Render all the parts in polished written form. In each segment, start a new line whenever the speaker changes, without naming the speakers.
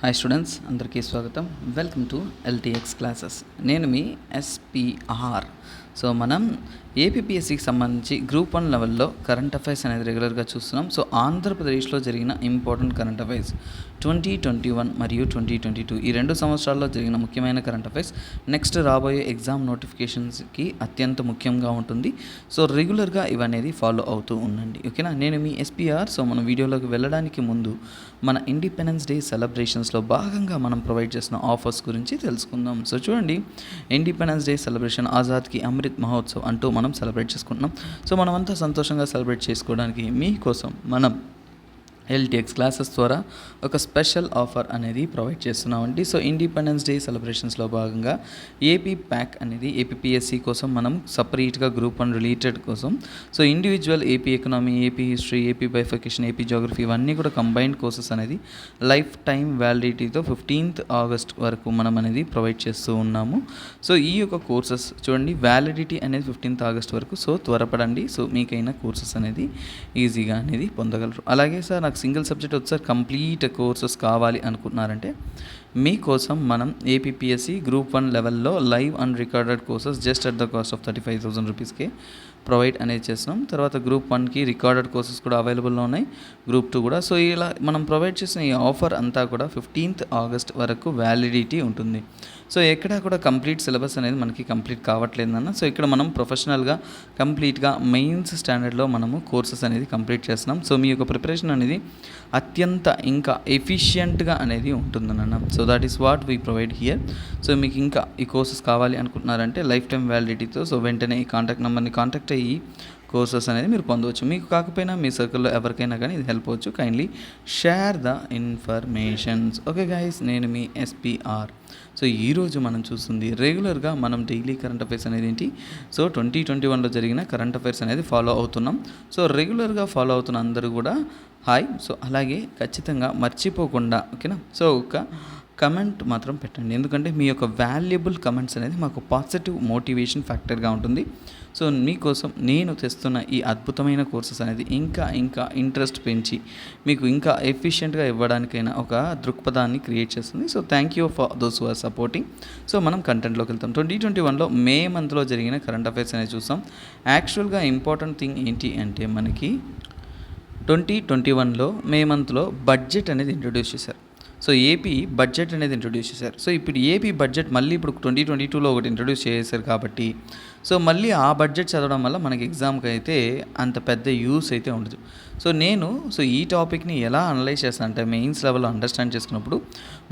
Hi students, అందరికీ స్వాగతం. Welcome to LTX classes. నేను మీ ఎస్పిఆర్. సో మనం ఏపీఎస్సికి సంబంధించి గ్రూప్ 1 లెవెల్లో కరెంట్ అఫైర్స్ అనేది రెగ్యులర్గా చూస్తున్నాం. సో ఆంధ్రప్రదేశ్లో జరిగిన ఇంపార్టెంట్ కరెంట్ అఫైర్స్ 2021 మరియు 2022 ఈ 2 సంవత్సరాల్లో జరిగిన ముఖ్యమైన కరెంట్ అఫైర్స్ నెక్స్ట్ రాబోయే ఎగ్జామ్ నోటిఫికేషన్స్కి అత్యంత ముఖ్యంగా ఉంటుంది. సో రెగ్యులర్గా ఇవనేది ఫాలో అవుతూ ఉండండి, ఓకేనా. నేను మీ ఎస్పిఆర్. సో మనం వీడియోలోకి వెళ్ళడానికి ముందు మన ఇండిపెండెన్స్ డే సెలబ్రేషన్స్లో భాగంగా మనం ప్రొవైడ్ చేసిన ఆఫర్స్ గురించి తెలుసుకుందాం. సో చూడండి, ఇండిపెండెన్స్ డే సెలబ్రేషన్ ఆజాద్కి అమృత్ మహోత్సవ్ అంటూ మనం సెలబ్రేట్ చేసుకుంటున్నాం. సో మనమంతా సంతోషంగా సెలబ్రేట్ చేసుకోవడానికి మీకోసం మనం ఎల్టీఎక్స్ క్లాసెస్ ద్వారా ఒక స్పెషల్ ఆఫర్ అనేది ప్రొవైడ్ చేస్తున్నామండి. సో ఇండిపెండెన్స్ డే సెలబ్రేషన్స్లో భాగంగా ఏపీ ప్యాక్ అనేది ఏపీఎస్సి కోసం మనం సపరేట్గా గ్రూప్ 1 రిలేటెడ్ కోసం so individual AP economy, AP history, AP bifurcation, AP geography ఇవన్నీ కూడా కంబైన్డ్ కోర్సెస్ అనేది లైఫ్ టైం వ్యాలిడిటీతో 15th ఆగస్ట్ వరకు మనం అనేది ప్రొవైడ్ చేస్తూ ఉన్నాము. సో ఈ యొక్క కోర్సెస్ చూడండి, వ్యాలిడిటీ అనేది 15th ఆగస్ట్ వరకు. సో త్వరపడండి. సో మీకైనా కోర్సెస్ అనేది ఈజీగా అనేది పొందగలరు. అలాగే సార్ నాకు సింగిల్ సబ్జెక్ట్ వచ్చారు కంప్లీట్ కోర్సెస్ కావాలి అనుకుంటున్నారంటే మీకోసం మనం ఏపీఎస్సి గ్రూప్ 1 లెవెల్లో live and recorded courses just at the cost of 35,000 రూపీస్కి ప్రొవైడ్ అనేది చేస్తున్నాం. తర్వాత గ్రూప్ 1కి రికార్డెడ్ కోర్సెస్ కూడా అవైలబుల్లో ఉన్నాయి, గ్రూప్ 2 కూడా. సో ఇలా మనం ప్రొవైడ్ చేసిన ఈ ఆఫర్ అంతా కూడా 15th ఆగస్ట్ వరకు వ్యాలిడిటీ ఉంటుంది. సో ఎక్కడ కూడా కంప్లీట్ సిలబస్ అనేది మనకి కంప్లీట్ కావట్లేదన్న. సో ఇక్కడ మనం ప్రొఫెషనల్గా కంప్లీట్గా మెయిన్స్ స్టాండర్డ్లో మనము కోర్సెస్ అనేది కంప్లీట్ చేస్తున్నాం. సో మీ యొక్క ప్రిపరేషన్ అనేది అత్యంత ఇంకా ఎఫిషియెంట్గా అనేది ఉంటుందన్న. So that is what we provide here. So మీకు ఇంకా ఈ కోర్సెస్ కావాలి అనుకుంటున్నారంటే లైఫ్ టైం వ్యాలిడిటీతో సో వెంటనే ఈ కాంటాక్ట్ నెంబర్ని కాంటాక్ట్ అయ్యి కోర్సెస్ అనేది మీరు పొందవచ్చు. మీకు కాకపోయినా మీ సర్కిల్లో ఎవరికైనా కానీ ఇది హెల్ప్ అవ్వచ్చు. Kindly share the informations. Okay guys, నేను మీ ఎస్పిఆర్. సో ఈరోజు మనం చూస్తుంది రెగ్యులర్గా మనం డైలీ కరెంట్ అఫైర్స్ అనేది ఏంటి, సో 2021లో జరిగిన కరెంట్ అఫైర్స్ అనేది ఫాలో అవుతున్నాం. సో రెగ్యులర్గా ఫాలో అవుతున్న అందరూ కూడా హాయ్. సో అలాగే ఖచ్చితంగా మర్చిపోకుండా, ఓకేనా. సో ఒక కమెంట్ మాత్రం పెట్టండి, ఎందుకంటే మీ యొక్క వాల్యుబుల్ కమెంట్స్ అనేది మాకు పాజిటివ్ మోటివేషన్ ఫ్యాక్టర్గా ఉంటుంది. సో మీకోసం నేను తెస్తున్న ఈ అద్భుతమైన కోర్సెస్ అనేది ఇంకా ఇంకా ఇంట్రెస్ట్ పెంచి మీకు ఇంకా ఎఫిషియెంట్గా ఇవ్వడానికైనా ఒక దృక్పథాన్ని క్రియేట్ చేస్తుంది. So thank you for those who are supporting. So మనం కంటెంట్లోకి వెళ్తాం. 2021లో మే మంత్లో జరిగిన కరెంట్ అఫైర్స్ అనేది చూస్తాం. యాక్చువల్గా ఇంపార్టెంట్ థింగ్ ఏంటి అంటే మనకి 2021లో మే మంత్లో బడ్జెట్ అనేది ఇంట్రొడ్యూస్ చేశారు. సో ఏపీ బడ్జెట్ అనేది ఇంట్రొడ్యూస్ చేశారు. సో ఇప్పుడు ఏపీ బడ్జెట్ మళ్ళీ ఇప్పుడు 2022లో ఒకటి ఇంట్రొడ్యూస్ చేశారు కాబట్టి సో మళ్ళీ ఆ బడ్జెట్ చదవడం వల్ల మనకి ఎగ్జామ్కి అయితే అంత పెద్ద యూస్ అయితే ఉండదు. సో నేను ఈ టాపిక్ని ఎలా అనలైజ్ చేస్తాను అంటే మెయిన్స్ లెవెల్లో అండర్స్టాండ్ చేసుకున్నప్పుడు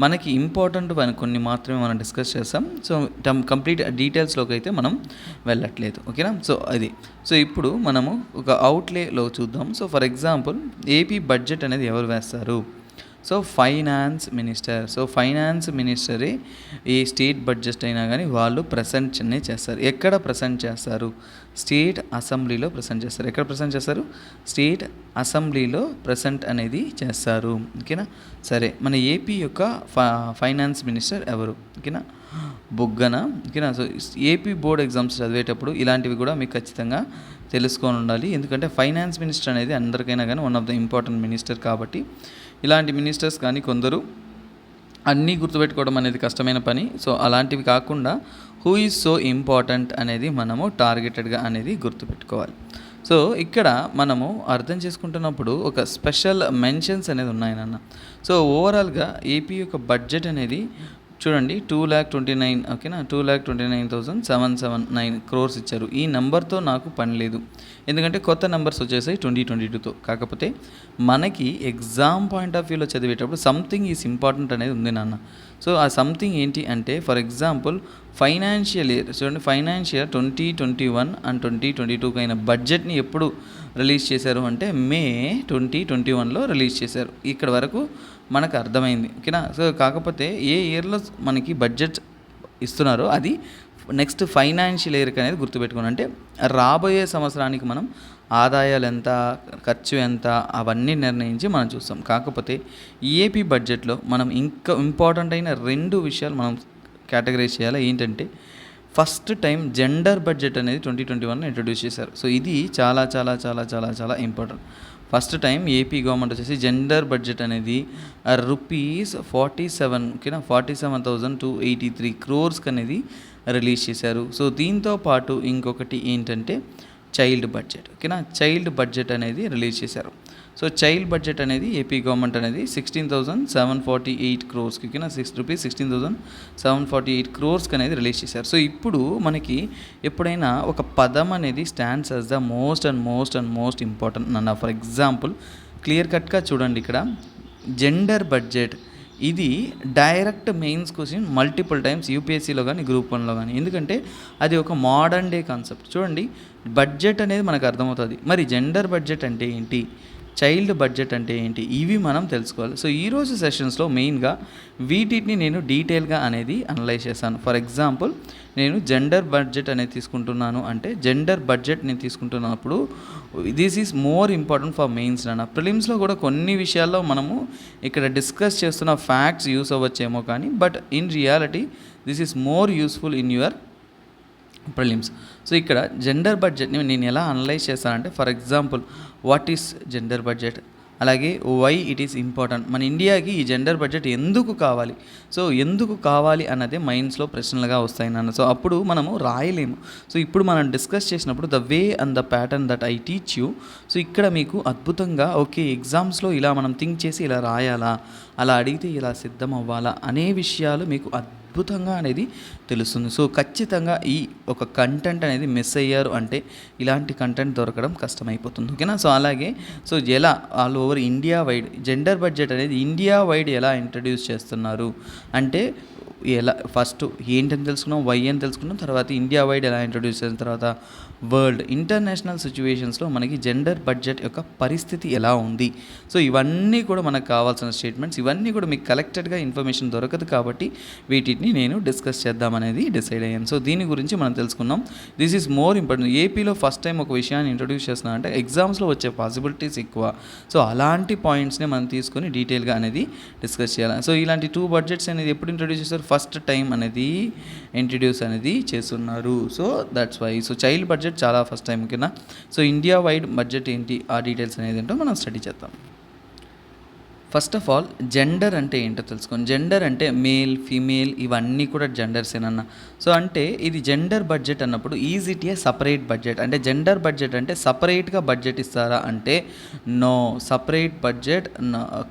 మనకి ఇంపార్టెంట్ కొన్ని మాత్రమే మనం డిస్కస్ చేస్తాం. సో కంప్లీట్ డీటెయిల్స్లోకి అయితే మనం వెళ్ళట్లేదు, ఓకేనా. సో అది ఇప్పుడు మనము ఒక అవుట్లేలో చూద్దాం. So for example AP budget అనేది ఎవరు వేస్తారు, so finance minister. So finance మినిస్టరే ఏ స్టేట్ బడ్జెట్ అయినా కానీ వాళ్ళు ప్రజెంట్ చేస్తారు. ఎక్కడ ప్రజెంట్ చేస్తారు, స్టేట్ అసెంబ్లీలో ప్రజెంట్ చేస్తారు. ఎక్కడ ప్రజెంట్ చేస్తారు, స్టేట్ అసెంబ్లీలో ప్రజెంట్ అనేది చేస్తారు, ఓకేనా. సరే, మన ఏపీ యొక్క ఫైనాన్స్ మినిస్టర్ ఎవరు, ఓకేనా, బుగ్గన, ఓకేనా. సో ఏపీ బోర్డ్ ఎగ్జామ్స్ చదివేటప్పుడు ఇలాంటివి కూడా మీకు ఖచ్చితంగా తెలుసుకొని ఉండాలి, ఎందుకంటే ఫైనాన్స్ మినిస్టర్ అనేది అందరికైనా కానీ one of the important minister కాబట్టి ఇలాంటి మినిస్టర్స్ కానీ కొందరు అన్నీ గుర్తుపెట్టుకోవడం అనేది కష్టమైన పని. సో అలాంటివి కాకుండా హూ ఈజ్ సో ఇంపార్టెంట్ అనేది మనము టార్గెటెడ్గా అనేది గుర్తుపెట్టుకోవాలి. సో ఇక్కడ మనము అర్థం చేసుకుంటున్నప్పుడు ఒక స్పెషల్ మెన్షన్స్ అనేది ఉన్నాయన్న. సో ఓవరాల్గా ఏపీ యొక్క బడ్జెట్ అనేది చూడండి 2,29,000, ఓకేనా, 2,29,779 crores ఇచ్చారు. ఈ నెంబర్తో నాకు పని లేదు, ఎందుకంటే కొత్త నెంబర్స్ వచ్చేసాయి 2022తో. కాకపోతే మనకి ఎగ్జామ్ పాయింట్ ఆఫ్ వ్యూలో చదివేటప్పుడు సంథింగ్ ఈజ్ ఇంపార్టెంట్ అనేది ఉంది నాన్న. సో ఆ సంథింగ్ ఏంటి అంటే ఫర్ ఎగ్జాంపుల్ ఫైనాన్షియల్ ఇయర్ చూడండి, ఫైనాన్షియల్ 2021 అండ్ 2022కి అయిన బడ్జెట్ని ఎప్పుడు రిలీజ్ చేశారు అంటే మే 2021లో రిలీజ్ చేశారు. ఇక్కడ వరకు మనకు అర్థమైంది, ఓకేనా. సో కాకపోతే ఏ ఇయర్లో మనకి బడ్జెట్ ఇస్తున్నారో అది నెక్స్ట్ ఫైనాన్షియల్ ఇయర్కి అనేది గుర్తుపెట్టుకోండి. అంటే రాబోయే సంవత్సరానికి మనం ఆదాయాలు ఎంత, ఖర్చు ఎంత అవన్నీ నిర్ణయించి మనం చూస్తాం. కాకపోతే ఏపీ బడ్జెట్లో మనం ఇంకా ఇంపార్టెంట్ అయిన 2 విషయాలు మనం కేటగరైజ్ చేయాలి. ఏంటంటే ఫస్ట్ టైం జెండర్ బడ్జెట్ అనేది 2021లో ఇంట్రొడ్యూస్ చేశారు. సో ఇది చాలా చాలా చాలా చాలా చాలా important. First time AP government వచ్చేసి జెండర్ బడ్జెట్ అనేది రూపీస్ 47 ఓకేనా 47,283 క్రోర్స్కి అనేది రిలీజ్ చేశారు. సో దీంతో పాటు ఇంకొకటి ఏంటంటే చైల్డ్ బడ్జెట్, ఓకేనా, చైల్డ్ బడ్జెట్ అనేది రిలీజ్ చేశారు. సో చైల్డ్ బడ్జెట్ అనేది ఏపీ గవర్నమెంట్ అనేది 16,748 క్రోర్స్కి, ఓకేనా, రూపీస్ 16,748 క్రోర్స్కి అనేది రిలీజ్ చేశారు. సో ఇప్పుడు మనకి ఎప్పుడైనా ఒక పదం అనేది stands as the most important అన్న. ఫర్ ఎగ్జాంపుల్ క్లియర్ కట్గా చూడండి, ఇక్కడ జెండర్ బడ్జెట్ ఇది direct mains question multiple times యూపీఎస్సీలో కానీ గ్రూప్ 1లో కానీ, ఎందుకంటే అది ఒక మోడర్న్ డే కాన్సెప్ట్. చూడండి, బడ్జెట్ అనేది మనకు అర్థమవుతుంది, మరి జెండర్ బడ్జెట్ అంటే ఏంటి, చైల్డ్ బడ్జెట్ అంటే ఏంటి, ఇవి మనం తెలుసుకోవాలి. సో ఈరోజు సెషన్స్లో మెయిన్గా వీటిని నేను డీటెయిల్గా అనేది అనలైజ్ చేశాను. ఫర్ ఎగ్జాంపుల్ నేను జెండర్ బడ్జెట్ అనేది తీసుకుంటున్నాను అంటే జెండర్ బడ్జెట్ నేను తీసుకుంటున్నప్పుడు this is more important for mains అన్న. ప్రిలిమ్స్లో కూడా కొన్ని విషయాల్లో మనము ఇక్కడ డిస్కస్ చేస్తున్న ఫ్యాక్ట్స్ యూస్ అవ్వచ్చేమో కానీ, but in reality this is more useful in your prelims. So ఇక్కడ జెండర్ బడ్జెట్ని నేను ఎలా అనలైజ్ చేస్తానంటే, for example what is gender budget, అలాగే వై ఇట్ ఈస్ ఇంపార్టెంట్, మన ఇండియాకి ఈ జెండర్ బడ్జెట్ ఎందుకు కావాలి, సో ఎందుకు కావాలి అన్నదే మైండ్స్లో ప్రశ్నలుగా వస్తాయి నాన్న. సో అప్పుడు మనము రాయలేము. సో ఇప్పుడు మనం డిస్కస్ చేసినప్పుడు the way and the pattern that I teach you, so ఇక్కడ మీకు అద్భుతంగా ఓకే ఎగ్జామ్స్లో ఇలా మనం థింక్ చేసి ఇలా రాయాలా, అలా అడిగితే ఇలా సిద్ధం అవ్వాలా అనే విషయాలు మీకు అద్భుతంగా అనేది తెలుస్తుంది. సో ఖచ్చితంగా ఈ ఒక కంటెంట్ అనేది మిస్ అయ్యారు అంటే ఇలాంటి కంటెంట్ దొరకడం కష్టమైపోతుంది, ఓకేనా. సో అలాగే సో ఎలా all over India wide gender budget అనేది ఇండియా వైడ్ ఎలా ఇంట్రడ్యూస్ చేస్తున్నారు అంటే ఎలా ఫస్ట్ ఏంటని తెలుసుకున్నాం, వై అని తెలుసుకున్నాం, తర్వాత ఇండియా వైడ్ ఎలా ఇంట్రడ్యూస్ చేసిన తర్వాత వరల్డ్ ఇంటర్నేషనల్ సిచ్యువేషన్స్లో మనకి జెండర్ బడ్జెట్ యొక్క పరిస్థితి ఎలా ఉంది. సో ఇవన్నీ కూడా మనకు కావాల్సిన స్టేట్మెంట్స్, ఇవన్నీ కూడా మీకు కలెక్టెడ్గా ఇన్ఫర్మేషన్ దొరకదు కాబట్టి వీటిని నేను డిస్కస్ చేద్దామనేది డిసైడ్ అయ్యాను. సో దీని గురించి మనం తెలుసుకున్నాం. This is more important. ఏపీలో ఫస్ట్ టైం ఒక విషయాన్ని ఇంట్రడ్యూస్ చేస్తున్నా అంటే ఎగ్జామ్స్లో వచ్చే పాసిబిలిటీస్ ఎక్కువ. సో అలాంటి పాయింట్స్ని మనం తీసుకొని డీటెయిల్గా అనేది డిస్కస్ చేయాలి. సో ఇలాంటి 2 బడ్జెట్స్ అనేది ఎప్పుడు ఇంట్రడ్యూస్ చేస్తారు, ఫస్ట్ టైం అనేది ఇంట్రడ్యూస్ అనేది చేస్తున్నారు. So that's why. So child budget చాలా ఫస్ట్ టైం కింద. సో ఇండియా వైడ్ బడ్జెట్ ఏంటి ఆ డీటెయిల్స్ అనేది ఏంటో మనం స్టడీ చేద్దాం. ఫస్ట్ ఆఫ్ ఆల్ జెండర్ అంటే ఏంటో తెలుసుకోండి. జెండర్ అంటే మేల్ ఫీమేల్ ఇవన్నీ కూడా జెండర్సేనన్న. సో అంటే ఇది జెండర్ బడ్జెట్ అన్నప్పుడు is it a separate budget అంటే జెండర్ బడ్జెట్ అంటే సపరేట్గా బడ్జెట్ ఇస్తారా అంటే నో, సపరేట్ బడ్జెట్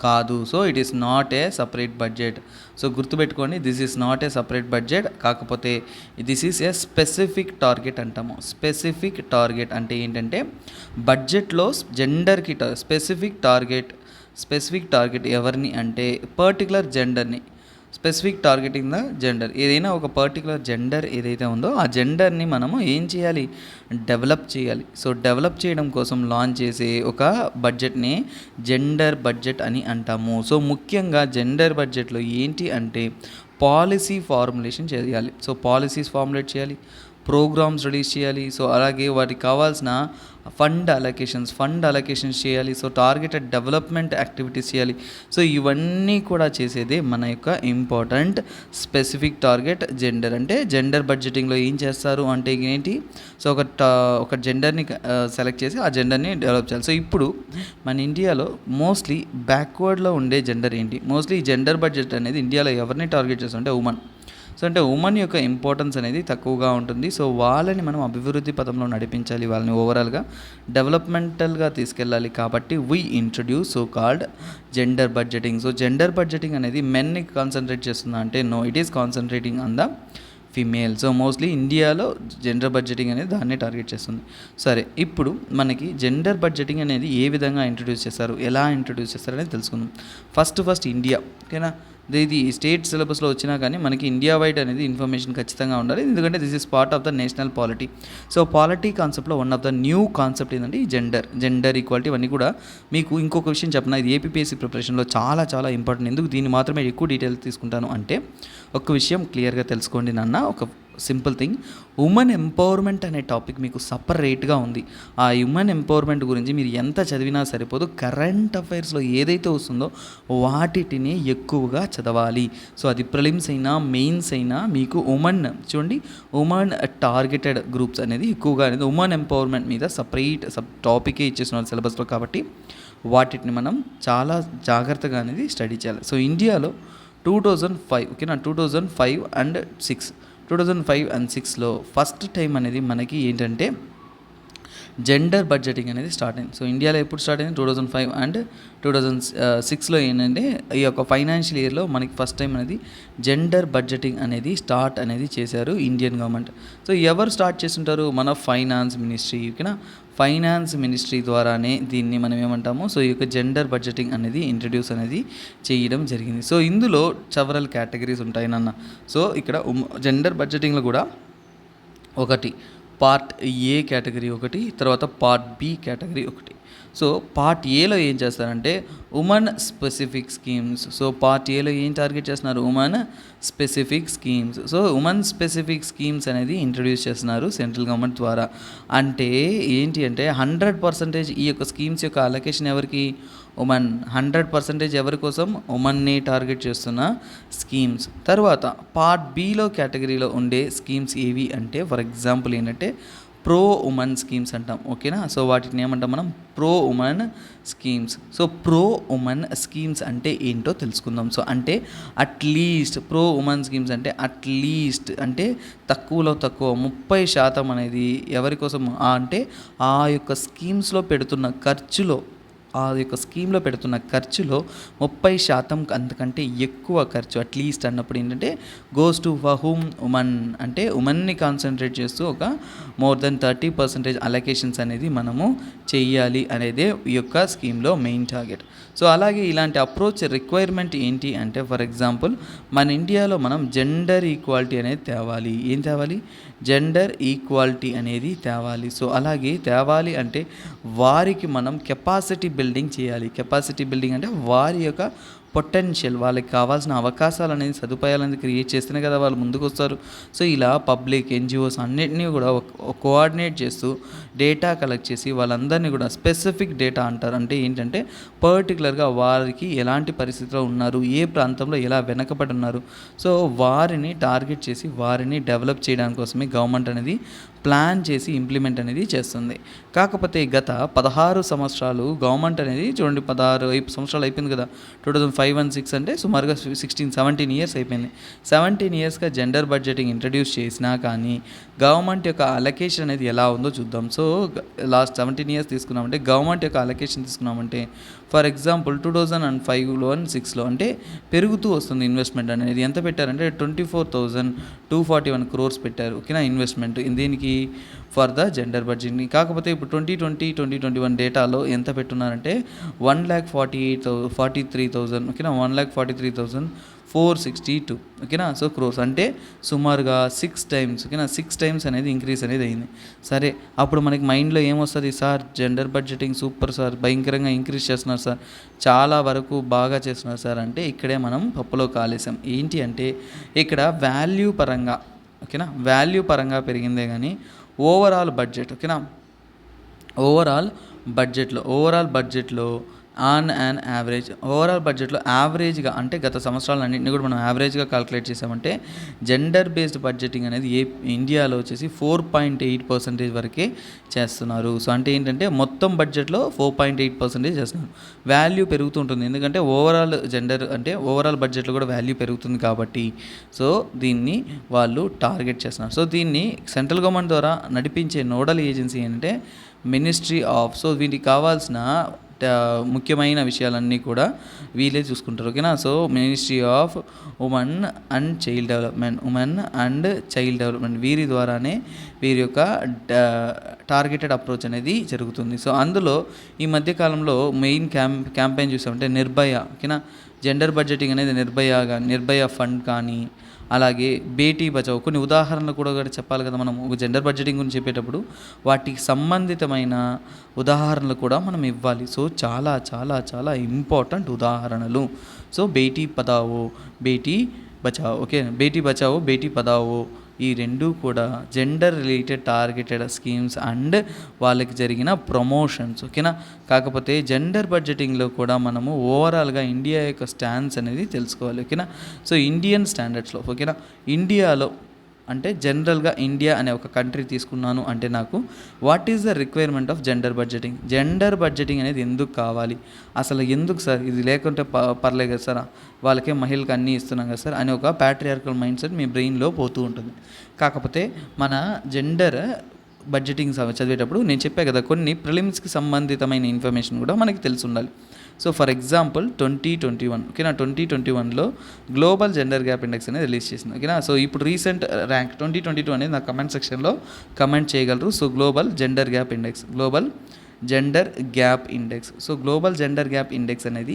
కాదు. So it is not a separate budget. So గుర్తుపెట్టుకోండి, this is not a separate budget, కాకపోతే this is a specific target అంటాము. స్పెసిఫిక్ టార్గెట్ అంటే ఏంటంటే బడ్జెట్లో జెండర్కి స్పెసిఫిక్ టార్గెట్ ఎవరిని అంటే పర్టికులర్ జెండర్ని, స్పెసిఫిక్ టార్గెటింగ్ ద జెండర్. ఏదైనా ఒక పర్టికులర్ జెండర్ ఏదైతే ఉందో ఆ జెండర్ని మనము ఏం చేయాలి, డెవలప్ చేయాలి. సో డెవలప్ చేయడం కోసం లాంచ్ చేసే ఒక బడ్జెట్ని జెండర్ బడ్జెట్ అని అంటాము. సో ముఖ్యంగా జెండర్ బడ్జెట్లో ఏంటి అంటే పాలసీ ఫార్ములేషన్ చేయాలి. సో పాలసీస్ ఫార్ములేట్ చేయాలి, ప్రోగ్రామ్స్ రిలీజ్ చేయాలి. సో అలాగే వాటికి కావాల్సిన ఫండ్ అలొకేషన్స్ చేయాలి. సో టార్గెటెడ్ డెవలప్మెంట్ యాక్టివిటీస్ చేయాలి. సో ఇవన్నీ కూడా చేసేదే మన యొక్క ఇంపార్టెంట్ స్పెసిఫిక్ టార్గెట్ జెండర్. అంటే జెండర్ బడ్జెటింగ్లో ఏం చేస్తారు అంటే ఏంటి, సో ఒక జెండర్ని సెలెక్ట్ చేసి ఆ జెండర్ని డెవలప్ చేయాలి. సో ఇప్పుడు మన ఇండియాలో మోస్ట్లీ బ్యాక్వర్డ్లో ఉండే జెండర్ ఏంటి, మోస్ట్లీ జెండర్ బడ్జెట్ అనేది ఇండియాలో ఎవరిని టార్గెట్ చేస్తుంటే ఉమెన్. సో అంటే ఉమెన్ యొక్క ఇంపార్టెన్స్ అనేది తక్కువగా ఉంటుంది. సో వాళ్ళని మనం అభివృద్ధి పదంలో నడిపించాలి, వాళ్ళని ఓవరాల్గా డెవలప్మెంటల్గా తీసుకెళ్ళాలి. కాబట్టి we introduce so called gender budgeting. So gender budgeting అనేది మెన్ని కాన్సన్ట్రేట్ చేస్తుందా అంటే no, it is concentrating on the female. So mostly ఇండియాలో జెండర్ బడ్జెటింగ్ అనేది దాన్ని టార్గెట్ చేస్తుంది. సరే, ఇప్పుడు మనకి జెండర్ బడ్జెటింగ్ అనేది ఏ విధంగా ఇంట్రడ్యూస్ చేస్తారు, ఎలా ఇంట్రడ్యూస్ చేస్తారు అనేది తెలుసుకుందాం. ఫస్ట్ ఇండియా, ఓకేనా. ఇది స్టేట్ సిలబస్లో వచ్చినా కానీ మనకి ఇండియా వైడ్ అనేది ఇన్ఫర్మేషన్ ఖచ్చితంగా ఉండాలి, ఎందుకంటే this is part of the national polity. So polity కాన్సెప్ట్లో one of the new concept ఏంటంటే ఈ జెండర్ ఈక్వాలిటీ. ఇవన్నీ కూడా మీకు ఇంకొక విషయం చెప్పిన, ఇది ఏపీఎస్సీ ప్రిపరేషన్లో చాలా ఇంపార్టెంట్. ఎందుకు దీన్ని మాత్రమే ఎక్కువ డీటెయిల్స్ తీసుకుంటాను అంటే ఒక విషయం క్లియర్గా తెలుసుకోండి నాన్న. ఒక సింపుల్ థింగ్, ఉమెన్ ఎంపవర్మెంట్ అనే టాపిక్ మీకు సపరేట్గా ఉంది. ఆ ఉమెన్ ఎంపవర్మెంట్ గురించి మీరు ఎంత చదివినా సరిపోదు. కరెంట్ అఫైర్స్లో ఏదైతే వస్తుందో వాటిని ఎక్కువగా చదవాలి. సో అది ప్రిలిమ్స్ అయినా మెయిన్స్ అయినా మీకు ఉమెన్ చూడండి, ఉమెన్ టార్గెటెడ్ గ్రూప్స్ అనేది ఎక్కువగా అనేది ఉమెన్ ఎంపవర్మెంట్ మీద సపరేట్ టాపికే ఇచ్చేస్తున్నారు సిలబస్లో. కాబట్టి వాటిని మనం చాలా జాగ్రత్తగా అనేది స్టడీ చేయాలి. సో ఇండియాలో 2005 ఓకేనా 2005 అండ్ 6లో ఫస్ట్ టైం అనేది మనకి ఏంటంటే జెండర్ బడ్జెటింగ్ అనేది స్టార్ట్ అయింది. సో ఇండియాలో ఎప్పుడు స్టార్ట్ అయింది 2005 అండ్ 2006లో ఏంటంటే ఈ యొక్క ఫైనాన్షియల్ ఇయర్లో మనకి ఫస్ట్ టైం అనేది జెండర్ బడ్జెటింగ్ అనేది స్టార్ట్ అనేది చేశారు ఇండియన్ గవర్నమెంట్. సో ఎవరు స్టార్ట్ చేస్తుంటారు? మన ఫైనాన్స్ మినిస్ట్రీ ఓకేనా. ఫైనాన్స్ మినిస్ట్రీ ద్వారానే దీన్ని మనం ఏమంటాము, సో ఈ యొక్క జెండర్ బడ్జెటింగ్ అనేది ఇంట్రడ్యూస్ అనేది చేయడం జరిగింది. సో ఇందులో సెవరల్ కేటగిరీస్ ఉంటాయి నాన్న. సో ఇక్కడ జెండర్ బడ్జెటింగ్లో కూడా ఒకటి పార్ట్ ఏ కేటగిరీ ఒకటి, తర్వాత పార్ట్ బి కేటగిరీ ఒకటి. సో పార్ట్ ఏలో ఏం చేస్తారంటే women specific schemes. So part ఏలో ఏం టార్గెట్ చేస్తున్నారు? Women specific schemes. So women specific schemes అనేది ఇంట్రడ్యూస్ చేస్తున్నారు సెంట్రల్ గవర్నమెంట్ ద్వారా. అంటే ఏంటి అంటే 100% ఈ యొక్క స్కీమ్స్ యొక్క అలొకేషన్ ఎవరికి? ఉమెన్. 100% ఎవరి కోసం? ఉమెన్ని టార్గెట్ చేస్తున్న స్కీమ్స్. తర్వాత పార్ట్ బిలో కేటగిరీలో ఉండే స్కీమ్స్ ఏవి అంటే ఫర్ ఎగ్జాంపుల్ ఏంటంటే ప్రో ఉమెన్ స్కీమ్స్ అంటాం ఓకేనా. సో వాటిని ఏమంటాం మనం? Pro women schemes. So pro women schemes అంటే ఏంటో తెలుసుకుందాం. సో అంటే అట్లీస్ట్ ప్రో ఉమెన్ స్కీమ్స్ అంటే అట్లీస్ట్ అంటే తక్కువలో తక్కువ 30% అనేది ఎవరి కోసం అంటే ఆ యొక్క స్కీమ్స్లో పెడుతున్న ఖర్చులో, ఆ యొక్క స్కీమ్లో పెడుతున్న ఖర్చులో 30% అంతకంటే ఎక్కువ ఖర్చు అట్లీస్ట్ అన్నప్పుడు ఏంటంటే goes to for whom women. అంటే ఉమెన్ని కాన్సన్ట్రేట్ చేస్తూ ఒక మోర్ దెన్ 30% అలొకేషన్స్ అనేది మనము చెయ్యాలి అనేదే ఈ యొక్క స్కీమ్లో మెయిన్ టార్గెట్. సో అలాగే ఇలాంటి అప్రోచ్ రిక్వైర్మెంట్ ఏంటి అంటే ఫర్ ఎగ్జాంపుల్ మన ఇండియాలో మనం జెండర్ ఈక్వాలిటీ అనేది తేవాలి. ఏం తేవాలి? జెండర్ ఈక్వాలిటీ అనేది తేవాలి. సో అలాగే తేవాలి అంటే వారికి మనం కెపాసిటీ బిల్డింగ్ చేయాలి. కెపాసిటీ బిల్డింగ్ అంటే వారి యొక్క పొటెన్షియల్, వాళ్ళకి కావాల్సిన అవకాశాలు అనేది సదుపాయాలు అనేది క్రియేట్ చేస్తేనే కదా వాళ్ళు ముందుకు వస్తారు. సో ఇలా పబ్లిక్ ఎన్జిఓస్ అన్నిటినీ కూడా కోఆర్డినేట్ చేస్తూ డేటా కలెక్ట్ చేసి వాళ్ళందరినీ కూడా స్పెసిఫిక్ డేటా అంటారు. అంటే ఏంటంటే పర్టికులర్గా వారికి ఎలాంటి పరిస్థితిలో ఉన్నారు, ఏ ప్రాంతంలో ఎలా వెనకబడి ఉన్నారు, సో వారిని టార్గెట్ చేసి వారిని డెవలప్ చేయడానికి కోసమే గవర్నమెంట్ అనేది ప్లాన్ చేసి ఇంప్లిమెంట్ అనేది చేస్తుంది. కాకపోతే గత 16 సంవత్సరాలు గవర్నమెంట్ అనేది చూడండి 16 సంవత్సరాలు అయిపోయింది కదా. 2005 and 6 అంటే సుమారుగా 17 ఇయర్స్ అయిపోయింది. 17 ఇయర్స్గా జెండర్ బడ్జెటింగ్ ఇంట్రడ్యూస్ చేసినా కానీ గవర్నమెంట్ యొక్క అలొకేషన్ అనేది ఎలా ఉందో చూద్దాం. సో లాస్ట్ 17 ఇయర్స్ తీసుకున్నామంటే గవర్నమెంట్ యొక్క అలొకేషన్ తీసుకున్నామంటే ఫర్ ఎగ్జాంపుల్ 2005లో అండ్ 6లో అంటే పెరుగుతూ వస్తుంది ఇన్వెస్ట్మెంట్ అనేది. ఎంత పెట్టారంటే 24,241 crores పెట్టారు ఓకేనా ఇన్వెస్ట్మెంట్ దీనికి ఫర్ ద జెండర్ బడ్జెట్ని. కాకపోతే ఇప్పుడు 2020-2021 డేటాలో ఎంత పెట్టున్నారంటే 1,43,000 ఓకేనా 1,43,462 ఓకేనా. సో క్రోర్స్ అంటే సుమారుగా 6 times ఓకేనా 6 times అనేది ఇంక్రీజ్ అనేది అయింది. సరే అప్పుడు మనకి మైండ్లో ఏమొస్తుంది? Sir gender budgeting super sir, భయంకరంగా ఇంక్రీజ్ చేస్తున్నారు సార్, చాలా వరకు బాగా చేస్తున్నారు సార్ అంటే ఇక్కడే మనం పప్పులో కాలేసాం. ఏంటి అంటే ఇక్కడ వాల్యూ పరంగా ఓకేనా వాల్యూ పరంగా పెరిగిందే కానీ ఓవరాల్ బడ్జెట్ ఓకేనా ఓవరాల్ బడ్జెట్లో ఆన్ అండ్ యావరేజ్ ఓవరాల్ బడ్జెట్లో యావరేజ్గా అంటే గత సంవత్సరాలన్నింటినీ కూడా మనం యావరేజ్గా క్యాలిక్యులేట్ చేసామంటే జెండర్ బేస్డ్ బడ్జెటింగ్ అనేది ఇండియాలో వచ్చేసి 4.8% వరకే చేస్తున్నారు. సో అంటే ఏంటంటే మొత్తం బడ్జెట్లో 4.8% చేస్తున్నారు. వాల్యూ పెరుగుతుంటుంది ఎందుకంటే ఓవరాల్ జెండర్ అంటే ఓవరాల్ బడ్జెట్లో కూడా వాల్యూ పెరుగుతుంది కాబట్టి సో దీన్ని వాళ్ళు టార్గెట్ చేస్తున్నారు. సో దీన్ని సెంట్రల్ గవర్నమెంట్ ద్వారా నడిపించే నోడల్ ఏజెన్సీ ఏంటంటే మినిస్ట్రీ ఆఫ్. సో వీటికి కావాల్సిన ముఖ్యమైన విషయాలన్నీ కూడా వీళ్ళే చూసుకుంటారు ఓకేనా. So ministry of women and child development వీరి ద్వారానే వీరి యొక్క టార్గెటెడ్ అప్రోచ్ అనేది జరుగుతుంది. సో అందులో ఈ మధ్యకాలంలో మెయిన్ క్యాంపెయిన్ చూసామంటే నిర్భయ ఓకేనా. జెండర్ బడ్జెటింగ్ అనేది నిర్భయ ఫండ్ కానీ అలాగే బేటీ బచావో కొన్ని ఉదాహరణలు కూడా చెప్పాలి కదా మనం ఒక జెండర్ బడ్జెటింగ్ గురించి చెప్పేటప్పుడు వాటికి సంబంధితమైన ఉదాహరణలు కూడా మనం ఇవ్వాలి. సో చాలా చాలా చాలా ఇంపార్టెంట్ ఉదాహరణలు. సో బేటీ పడావో బేటీ బచావో ఓకే బేటీ బచావో బేటీ పడావో ఈ రెండు కూడా gender related targeted schemes and వాళ్ళకి జరిగిన ప్రమోషన్స్ ఓకేనా. కాకపోతే జెండర్ బడ్జెటింగ్లో కూడా మనము ఓవరాల్గా ఇండియా యొక్క స్టాండ్స్ అనేది తెలుసుకోవాలి ఓకేనా. సో ఇండియన్ స్టాండర్డ్స్లో ఓకేనా ఇండియాలో అంటే జనరల్గా ఇండియా అనే ఒక కంట్రీ తీసుకున్నాను అంటే నాకు what is the requirement of gender budgeting అనేది ఎందుకు కావాలి, అసలు ఎందుకు సార్ ఇది లేకుంటే పర్లేదు కదా సార్, వాళ్ళకే మహిళలకు అన్నీ ఇస్తున్నాం కదా సార్ అని ఒక ప్యాట్రియార్కల్ మైండ్ సెట్ మీ బ్రెయిన్లో పోతూ ఉంటుంది. కాకపోతే మన జెండర్ బడ్జెటింగ్ చదివేటప్పుడు నేను చెప్పా కదా కొన్ని ప్రిలిమ్స్కి సంబంధితమైన ఇన్ఫర్మేషన్ కూడా మనకి తెలిసి ఉండాలి. సో ఫర్ ఎగ్జాంపుల్ 2021 ఓకేనా, 2021లో గ్లోబల్ జెండర్ గ్యాప్ ఇండెక్స్ అనేది రిలీజ్ చేసింది ఓకేనా. సో ఇప్పుడు రీసెంట్ ర్యాంక్ 2022 అనేది నా కమెంట్ సెక్షన్లో కమెంట్ చేయగలరు. So global gender gap index so global gender gap index అనేది